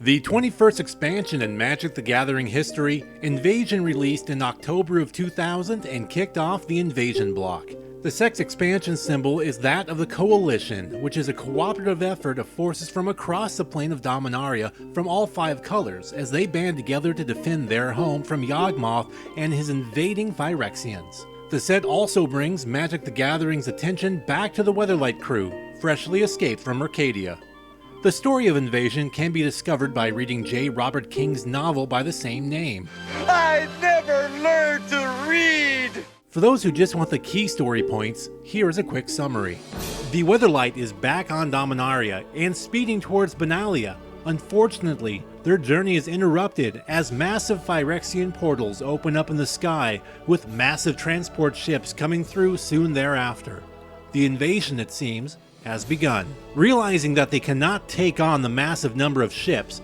The 21st expansion in Magic the Gathering history, Invasion released in October of 2000 and kicked off the Invasion block. The sixth expansion symbol is that of the Coalition, which is a cooperative effort of forces from across the plane of Dominaria from all 5 colors as they band together to defend their home from Yawgmoth and his invading Phyrexians. The set also brings Magic the Gathering's attention back to the Weatherlight crew, freshly escaped from Arcadia. The story of Invasion can be discovered by reading J. Robert King's novel by the same name. I never learned to read! For those who just want the key story points, here is a quick summary. The Weatherlight is back on Dominaria and speeding towards Benalia. Unfortunately, their journey is interrupted as massive Phyrexian portals open up in the sky, with massive transport ships coming through soon thereafter. The invasion, it seems, has begun. Realizing that they cannot take on the massive number of ships,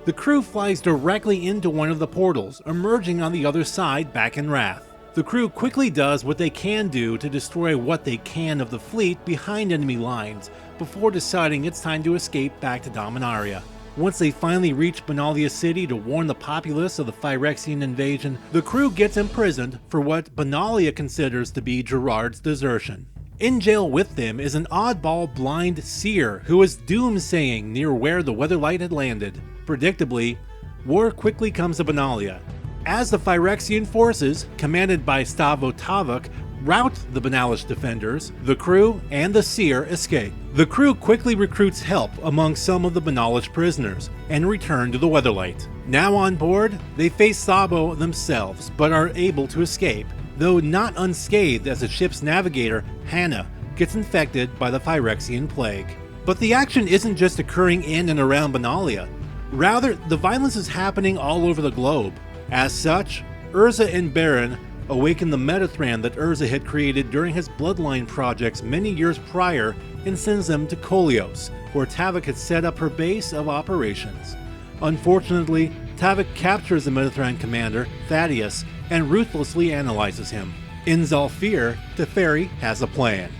the crew flies directly into one of the portals, emerging on the other side back in wrath. The crew quickly does what they can do to destroy what they can of the fleet behind enemy lines, before deciding it's time to escape back to Dominaria. Once they finally reach Benalia City to warn the populace of the Phyrexian invasion, the crew gets imprisoned for what Benalia considers to be Gerard's desertion. In jail with them is an oddball blind seer who is doomsaying near where the Weatherlight had landed. Predictably, war quickly comes to Benalia. As the Phyrexian forces, commanded by Stavo Tavok, rout the Benalish defenders, the crew and the seer escape. The crew quickly recruits help among some of the Benalish prisoners and return to the Weatherlight. Now on board, they face Sabo themselves but are able to escape, though not unscathed as the ship's navigator, Hannah, gets infected by the Phyrexian plague. But the action isn't just occurring in and around Benalia. Rather, the violence is happening all over the globe. As such, Urza and Baron awaken the Metathran that Urza had created during his Bloodline projects many years prior and sends them to Kolios, where Tavok had set up her base of operations. Unfortunately, Tavok captures the Metathran commander, Thaddeus, and ruthlessly analyzes him. In Zalfir, Teferi has a plan.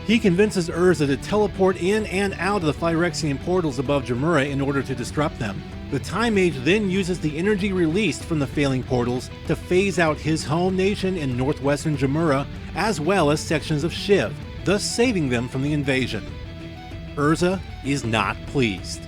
He convinces Urza to teleport in and out of the Phyrexian portals above Jamura in order to disrupt them. The Time Mage then uses the energy released from the failing portals to phase out his home nation in northwestern Jamura, as well as sections of Shiv, thus saving them from the invasion. Urza is not pleased.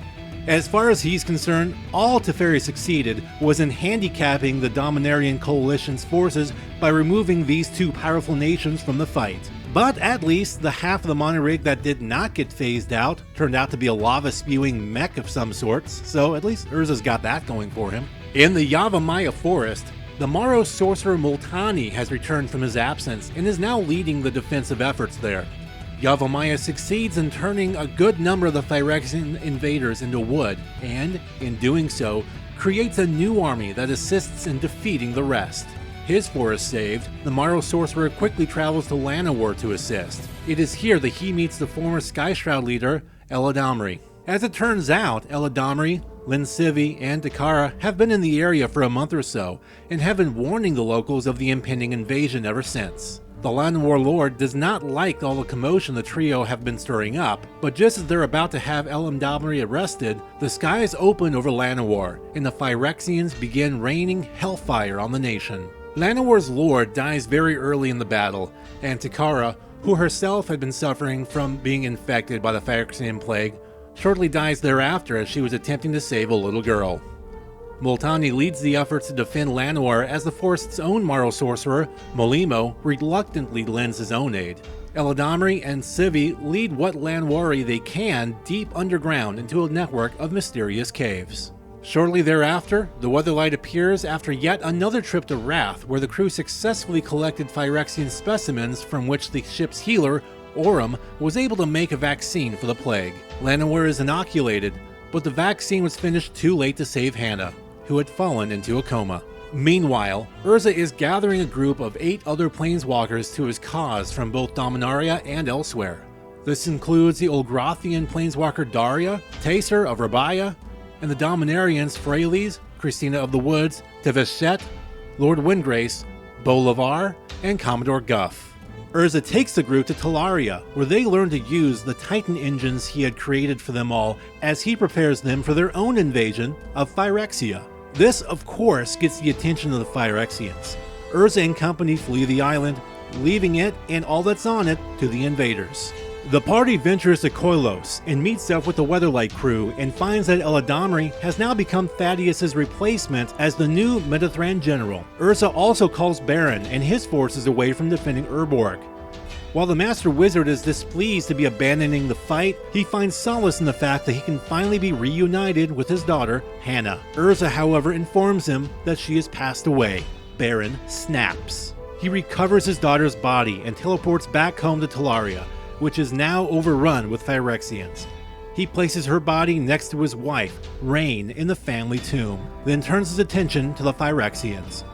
As far as he's concerned, all Teferi succeeded was in handicapping the Dominarian Coalition's forces by removing these 2 powerful nations from the fight. But at least the half of the monorig that did not get phased out turned out to be a lava-spewing mech of some sorts, so at least Urza's got that going for him. In the Yavimaya forest, the Maro sorcerer Multani has returned from his absence and is now leading the defensive efforts there. Yavimaya succeeds in turning a good number of the Phyrexian invaders into wood, and, in doing so, creates a new army that assists in defeating the rest. His forest saved, the Maro sorcerer quickly travels to Llanowar to assist. It is here that he meets the former Skyshroud leader, Eladamri. As it turns out, Eladamri, Lincivi, and Dakara have been in the area for a month or so, and have been warning the locals of the impending invasion ever since. The Llanowar Lord does not like all the commotion the trio have been stirring up, but just as they're about to have Eladamri arrested, the skies open over Llanowar, and the Phyrexians begin raining hellfire on the nation. Llanowar's lord dies very early in the battle, and Takara, who herself had been suffering from being infected by the Phyrexian plague, shortly dies thereafter as she was attempting to save a little girl. Multani leads the efforts to defend Llanowar as the forest's own Maro sorcerer, Molimo, reluctantly lends his own aid. Eladamri and Civi lead what Llanowari they can deep underground into a network of mysterious caves. Shortly thereafter, the Weatherlight appears after yet another trip to Wrath, where the crew successfully collected Phyrexian specimens from which the ship's healer, Aurum, was able to make a vaccine for the plague. Llanowar is inoculated, but the vaccine was finished too late to save Hannah, who had fallen into a coma. Meanwhile, Urza is gathering a group of 8 other planeswalkers to his cause from both Dominaria and elsewhere. This includes the Olgrathian planeswalker Daria, Taser of Rabaya, and the Dominarians Freyles, Christina of the Woods, Teveshet, Lord Windgrace, Bolivar, and Commodore Guff. Urza takes the group to Talaria, where they learn to use the Titan engines he had created for them all as he prepares them for their own invasion of Phyrexia. This, of course, gets the attention of the Phyrexians. Urza and company flee the island, leaving it and all that's on it to the invaders. The party ventures to Koilos and meets up with the Weatherlight crew and finds that Eladamri has now become Thaddeus' replacement as the new Medithran general. Urza also calls Baron and his forces away from defending Urborg. While the Master Wizard is displeased to be abandoning the fight, he finds solace in the fact that he can finally be reunited with his daughter, Hannah. Urza, however, informs him that she has passed away. Baron snaps. He recovers his daughter's body and teleports back home to Talaria, which is now overrun with Phyrexians. He places her body next to his wife, Rain, in the family tomb, then turns his attention to the Phyrexians.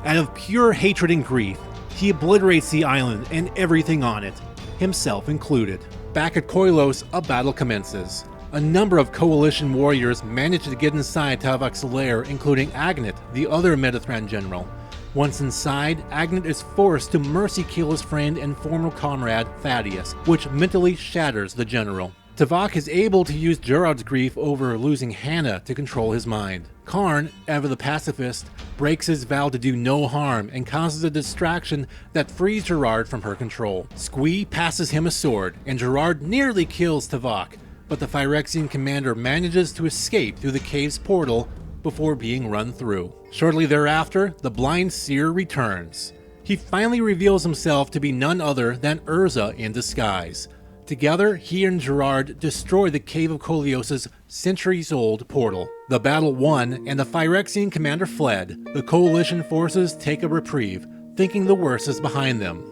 Out of pure hatred and grief, he obliterates the island and everything on it, himself included. Back at Koilos, a battle commences. A number of Coalition warriors manage to get inside Tavok's lair, including Agnet, the other Medithran general. Once inside, Agnet is forced to mercy kill his friend and former comrade, Thaddeus, which mentally shatters the general. Tavok is able to use Gerard's grief over losing Hannah to control his mind. Karn, ever the pacifist, breaks his vow to do no harm and causes a distraction that frees Gerard from her control. Squee passes him a sword, and Gerard nearly kills Tavok, but the Phyrexian commander manages to escape through the cave's portal before being run through. Shortly thereafter, the blind seer returns. He finally reveals himself to be none other than Urza in disguise. Together, he and Gerard destroy the Cave of Koilos' centuries-old portal. The battle won, and the Phyrexian commander fled. The Coalition forces take a reprieve, thinking the worst is behind them.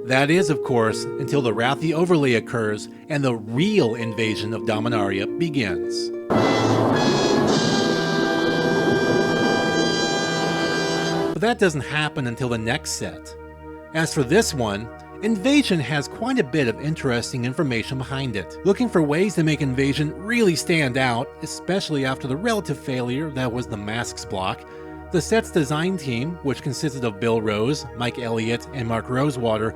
That is, of course, until the Wrathy overlay occurs and the real invasion of Dominaria begins. But that doesn't happen until the next set. As for this one, Invasion has quite a bit of interesting information behind it. Looking for ways to make Invasion really stand out, especially after the relative failure that was the Masks block, the set's design team, which consisted of Bill Rose, Mike Elliott, and Mark Rosewater,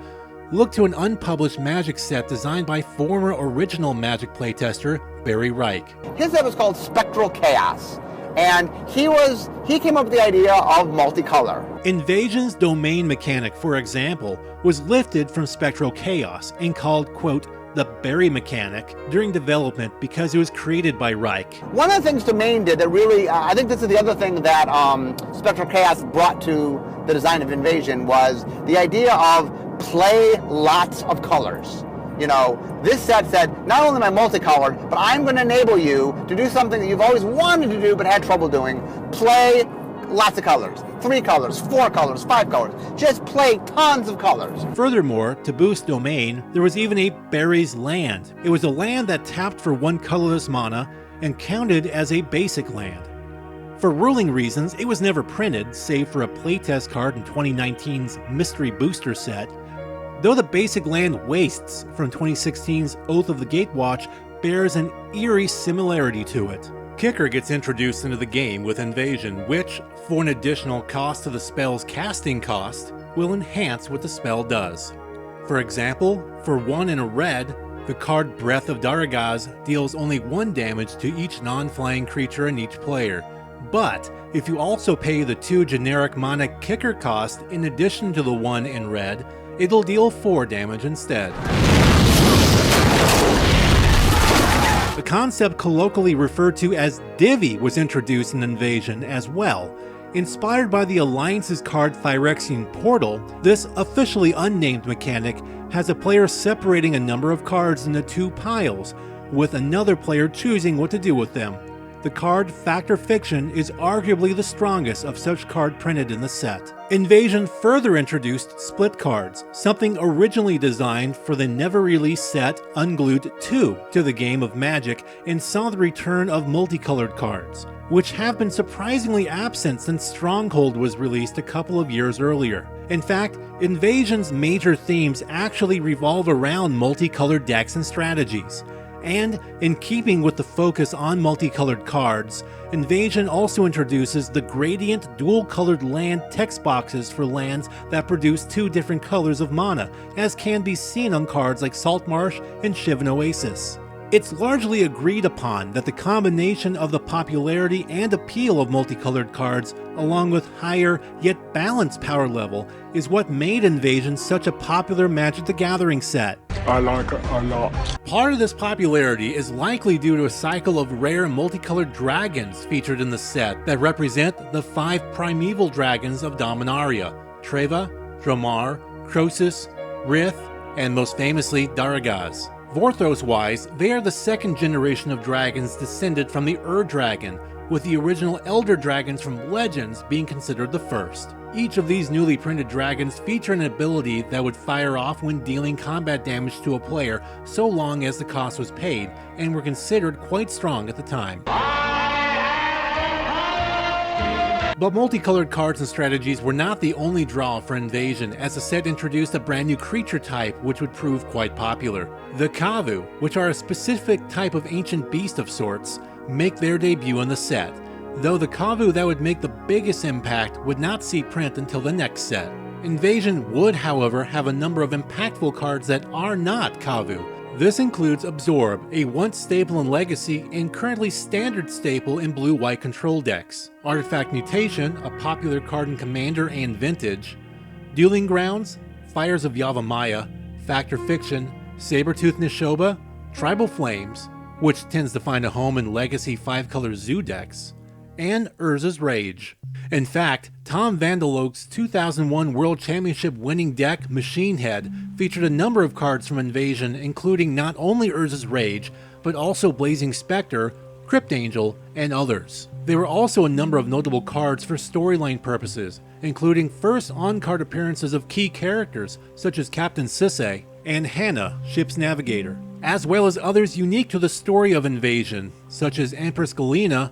looked to an unpublished Magic set designed by former original Magic playtester Barry Reich. His set was called Spectral Chaos, and he came up with the idea of multicolor. Invasion's domain mechanic, for example, was lifted from Spectral Chaos and called, quote, the Barry mechanic during development because it was created by Reich. One of the things Domain did that really, I think this is the other thing that Spectral Chaos brought to the design of Invasion, was the idea of play lots of colors. You know, this set said, not only am I multicolored, but I'm going to enable you to do something that you've always wanted to do but had trouble doing. Play lots of colors. 3 colors, 4 colors, 5 colors. Just play tons of colors. Furthermore, to boost Domain, there was even a Barry's Land. It was a land that tapped for 1 colorless mana and counted as a basic land. For ruling reasons, it was never printed, save for a playtest card in 2019's Mystery Booster set. Though the basic land Wastes from 2016's Oath of the Gatewatch bears an eerie similarity to it. Kicker gets introduced into the game with Invasion, which, for an additional cost to the spell's casting cost, will enhance what the spell does. For example, for 1 in a red, the card Breath of Daragaz deals only 1 damage to each non-flying creature and each player. But if you also pay the 2 generic mana Kicker cost in addition to the 1 in red, it'll deal 4 damage instead. The concept colloquially referred to as Divvy was introduced in Invasion as well. Inspired by the Alliance's card Phyrexian Portal, this officially unnamed mechanic has a player separating a number of cards into 2 piles, with another player choosing what to do with them. The card Fact or Fiction is arguably the strongest of such card printed in the set. Invasion further introduced split cards, something originally designed for the never-released set Unglued 2 to the game of Magic, and saw the return of multicolored cards, which have been surprisingly absent since Stronghold was released a couple of years earlier. In fact, Invasion's major themes actually revolve around multicolored decks and strategies. And in keeping with the focus on multicolored cards, Invasion also introduces the gradient dual-colored land text boxes for lands that produce 2 different colors of mana, as can be seen on cards like Saltmarsh and Shivan Oasis. It's largely agreed upon that the combination of the popularity and appeal of multicolored cards, along with higher yet balanced power level, is what made Invasion such a popular Magic the Gathering set. I like it a lot. Part of this popularity is likely due to a cycle of rare multicolored dragons featured in the set that represent the 5 primeval dragons of Dominaria: Treva, Dromar, Croesus, Rith, and most famously Daragaz. Vorthos-wise, they are the 2nd generation of dragons descended from the Ur-Dragon, with the original Elder Dragons from Legends being considered the first. Each of these newly printed dragons feature an ability that would fire off when dealing combat damage to a player so long as the cost was paid, and were considered quite strong at the time. But multicolored cards and strategies were not the only draw for Invasion, as the set introduced a brand new creature type which would prove quite popular. The Kavu, which are a specific type of ancient beast of sorts, make their debut in the set, though the Kavu that would make the biggest impact would not see print until the next set. Invasion would, however, have a number of impactful cards that are not Kavu. This includes Absorb, a once staple in Legacy and currently standard staple in blue-white control decks; Artifact Mutation, a popular card in Commander and Vintage; Dueling Grounds, Fires of Yavimaya, Fact or Fiction, Sabertooth Nishoba, Tribal Flames, which tends to find a home in Legacy 5-color Zoo decks, and Urza's Rage. In fact, Tom Vandeloog's 2001 World Championship winning deck, Machine Head, featured a number of cards from Invasion, including not only Urza's Rage, but also Blazing Spectre, Crypt Angel, and others. There were also a number of notable cards for storyline purposes, including first on-card appearances of key characters such as Captain Sisay and Hannah, Ship's Navigator, as well as others unique to the story of Invasion, such as Empress Galena,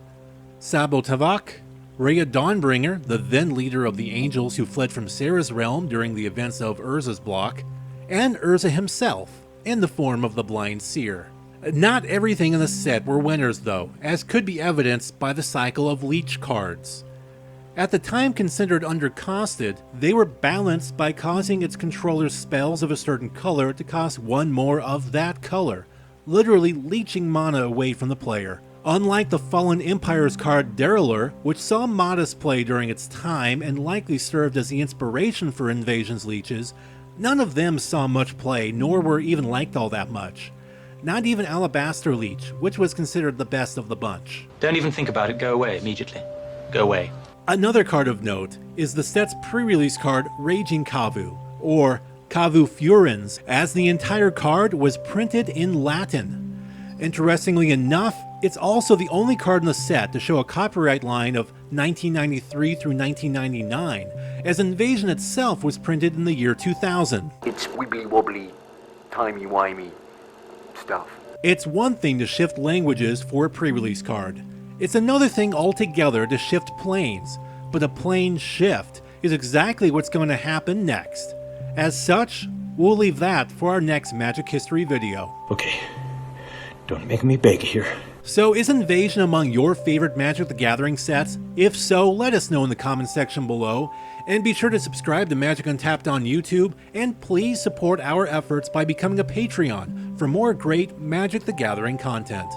Sabo Tavak, Rhea Dawnbringer, the then leader of the Angels who fled from Sarah's realm during the events of Urza's block, and Urza himself, in the form of the Blind Seer. Not everything in the set were winners though, as could be evidenced by the cycle of Leech cards. At the time considered undercosted, they were balanced by causing its controller's spells of a certain color to cost 1 more of that color, literally leeching mana away from the player. Unlike the Fallen Empire's card Derelur, which saw modest play during its time and likely served as the inspiration for Invasion's leeches, none of them saw much play nor were even liked all that much. Not even Alabaster Leech, which was considered the best of the bunch. Don't even think about it, go away immediately. Go away. Another card of note is the set's pre-release card Raging Kavu, or Kavu Furens, as the entire card was printed in Latin. Interestingly enough, it's also the only card in the set to show a copyright line of 1993 through 1999, as Invasion itself was printed in the year 2000. It's wibbly-wobbly, timey-wimey stuff. It's one thing to shift languages for a pre-release card. It's another thing altogether to shift planes, but a plane shift is exactly what's going to happen next. As such, we'll leave that for our next Magic History video. Okay, don't make me beg here. So is Invasion among your favorite Magic the Gathering sets? If so, let us know in the comment section below, and be sure to subscribe to Magic Untapped on YouTube, and please support our efforts by becoming a Patreon for more great Magic the Gathering content.